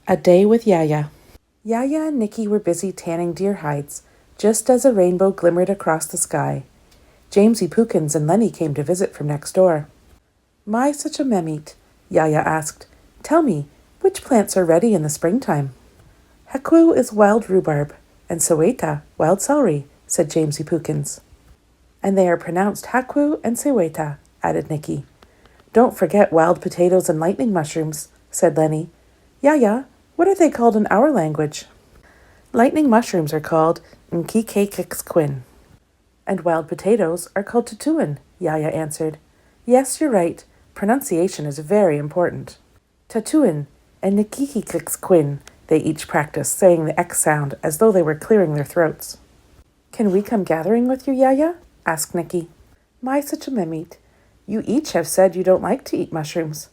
A Day with Yayah. Yayah and Nikki were busy tanning deer hides, just as a rainbow glimmered across the sky. Jamesy Pookins and Lenny came to visit from next door. "My, such a memmeet," Yayah asked. "Tell me, which plants are ready in the springtime?" "Hakwu is wild rhubarb, and Seweta, wild celery," said Jamesy Pookins. "And they are pronounced Hakwu and Seweta," added Nikki. "Don't forget wild potatoes and lightning mushrooms," said Lenny. "Yayah, what are they called in our language?" "Lightning mushrooms are called Nkikakixquin, and wild potatoes are called Tatuin," Yayah answered. "Yes, you're right. Pronunciation is very important." Tatuin and Nkikakixquin, they each practiced, saying the X sound as though they were clearing their throats. "Can we come gathering with you, Yayah?" asked Nikki. "My, such a memmeet. You each have said you don't like to eat mushrooms."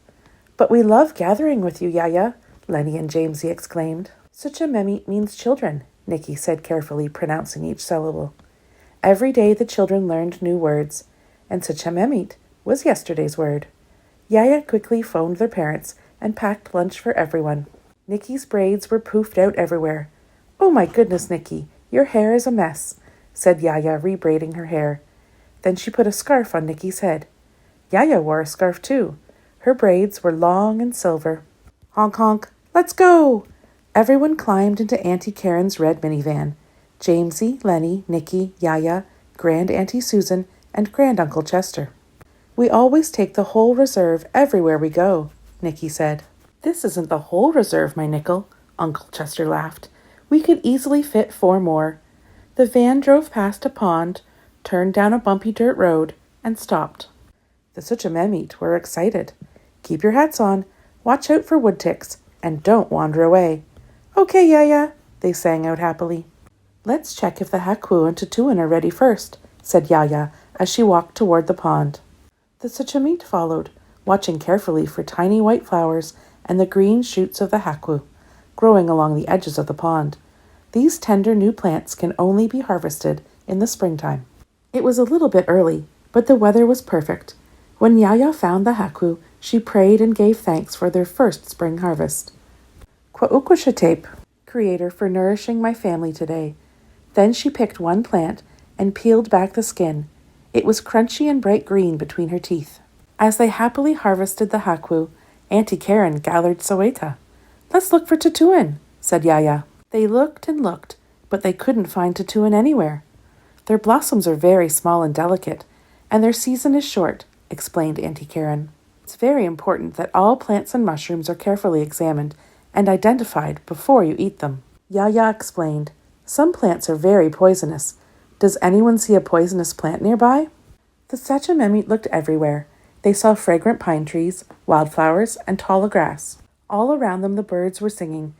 "But we love gathering with you, Yayah," Lenny and Jamesy exclaimed. "Such a memmeet means children," Nikki said carefully, pronouncing each syllable. Every day the children learned new words, and such a memmeet was yesterday's word. Yayah quickly phoned their parents and packed lunch for everyone. Nikki's braids were poofed out everywhere. "Oh my goodness, Nikki, your hair is a mess," said Yayah, rebraiding her hair. Then she put a scarf on Nikki's head. Yayah wore a scarf too. Her braids were long and silver. "Honk honk, let's go!" Everyone climbed into Auntie Karen's red minivan. Jamesy, Lenny, Nikki, Yayah, Grand Auntie Susan, and Grand Uncle Chester. "We always take the whole reserve everywhere we go," Nikki said. "This isn't the whole reserve, my nickel," Uncle Chester laughed. "We could easily fit 4 more. The van drove past a pond, turned down a bumpy dirt road, and stopped. The Suchamemeet were excited. "Keep your hats on, watch out for wood ticks, and don't wander away." "Okay, Yayah," they sang out happily. "Let's check if the Hakwu and Tatuin are ready first," said Yayah as she walked toward the pond. The Suchameet followed, watching carefully for tiny white flowers and the green shoots of the Hakwu, growing along the edges of the pond. These tender new plants can only be harvested in the springtime. It was a little bit early, but the weather was perfect. When Yayah found the Hakwu, she prayed and gave thanks for their first spring harvest. "Kwaukwashatep, Creator, for nourishing my family today." Then she picked one plant and peeled back the skin. It was crunchy and bright green between her teeth. As they happily harvested the Hakwu, Auntie Karen gathered Seweta. "Let's look for Tatuin," said Yayah. They looked and looked, but they couldn't find Tatuin anywhere. "Their blossoms are very small and delicate, and their season is short," explained Auntie Karen. "It's very important that all plants and mushrooms are carefully examined and identified before you eat them." Yayah explained, "Some plants are very poisonous. Does anyone see a poisonous plant nearby?" The Sachamemeet looked everywhere. They saw fragrant pine trees, wildflowers, and tall grass. All around them the birds were singing.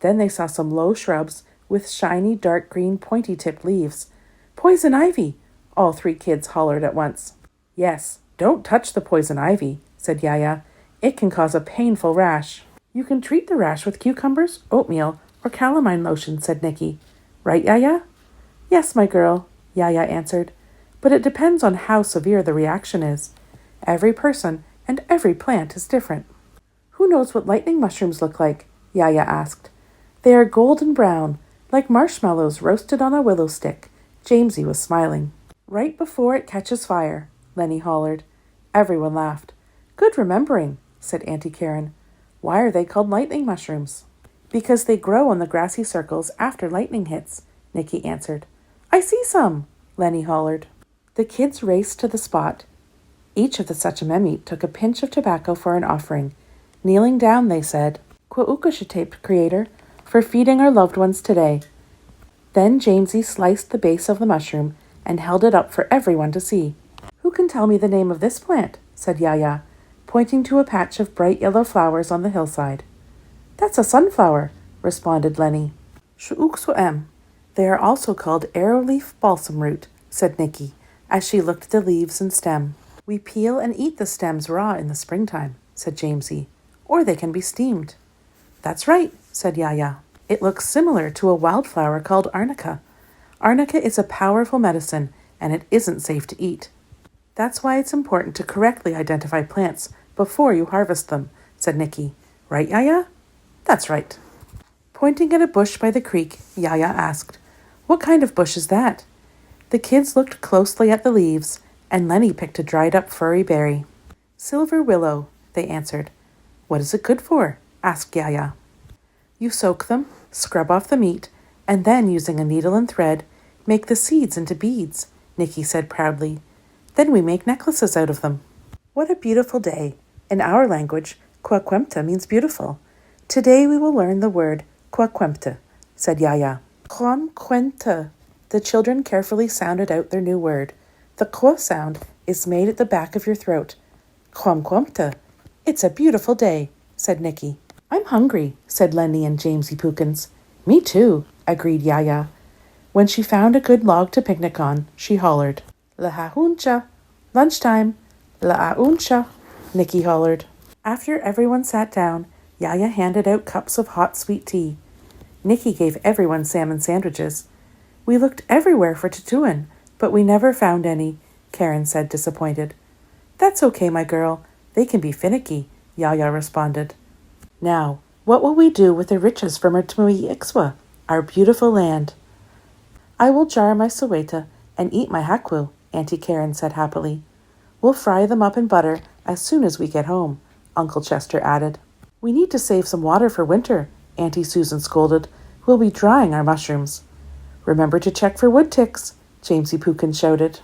Then they saw some low shrubs with shiny dark green pointy-tipped leaves. "Poison ivy!" all 3 kids hollered at once. "Yes, don't touch the poison ivy," said Yayah. "It can cause a painful rash." "You can treat the rash with cucumbers, oatmeal, or calamine lotion," said Nikki. "Right, Yayah?" "Yes, my girl," Yayah answered. "But it depends on how severe the reaction is. Every person and every plant is different." "Who knows what lightning mushrooms look like?" Yayah asked. "They are golden brown, like marshmallows roasted on a willow stick." Jamesy was smiling. "Right before it catches fire," Lenny hollered. Everyone laughed. "Good remembering," said Auntie Karen. "Why are they called lightning mushrooms?" "Because they grow on the grassy circles after lightning hits," Nikki answered. "I see some," Lenny hollered. The kids raced to the spot. Each of the Sachamemeet took a pinch of tobacco for an offering. Kneeling down, they said, "Kwaukwashatep, Creator, for feeding our loved ones today." Then Jamesy sliced the base of the mushroom and held it up for everyone to see. "Who can tell me the name of this plant?" said Yayah, pointing to a patch of bright yellow flowers on the hillside. "That's a sunflower," responded Lenny. "Shuuksuem. They are also called arrowleaf balsam root," said Nikki, as she looked at the leaves and stem. "We peel and eat the stems raw in the springtime," said Jamesy, "or they can be steamed." "That's right," said Yayah. "It looks similar to a wildflower called arnica. Arnica is a powerful medicine, and it isn't safe to eat. That's why it's important to correctly identify plants before you harvest them," said Nikki. "Right, Yayah?" "That's right." Pointing at a bush by the creek, Yayah asked, "What kind of bush is that?" The kids looked closely at the leaves, and Lenny picked a dried-up furry berry. "Silver willow," they answered. "What is it good for?" asked Yayah. "You soak them, scrub off the meat, and then, using a needle and thread, make the seeds into beads," Nicky said proudly. "Then we make necklaces out of them." What a beautiful day. In our language, Kwakwemta means beautiful. Today we will learn the word Kwakwemta, said Yayah. Kwamkwenta. The children carefully sounded out their new word. The kwa sound is made at the back of your throat. Kwamkwemta. It's a beautiful day, said Nicky. I'm hungry, said Lenny and Jamesy Pookins. Me too, agreed Yayah. When she found a good log to picnic on, she hollered. Lahahuncha. Lunchtime. La'auncha. Nicky hollered. After everyone sat down, Yayah handed out cups of hot sweet tea. Nicky gave everyone salmon sandwiches. We looked everywhere for Tatuan, but we never found any, Karen said, disappointed. That's okay, my girl. They can be finicky, Yayah responded. Now, what will we do with the riches from our Tmui Ixwa, our beautiful land? I will jar my suweta and eat my hakwu, Auntie Karen said happily. We'll fry them up in butter as soon as we get home, Uncle Chester added. We need to save some water for winter, Auntie Susan scolded. We'll be drying our mushrooms. Remember to check for wood ticks, Jamesy Pookin shouted.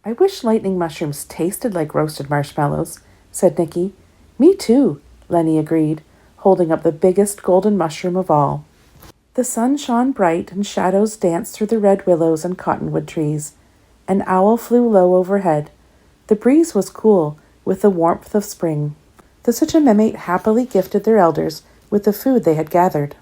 I wish lightning mushrooms tasted like roasted marshmallows, said Nicky. Me too, Lenny agreed, holding up the biggest golden mushroom of all. The sun shone bright and shadows danced through the red willows and cottonwood trees. An owl flew low overhead. The breeze was cool, with the warmth of spring. The Suchamemate happily gifted their elders with the food they had gathered.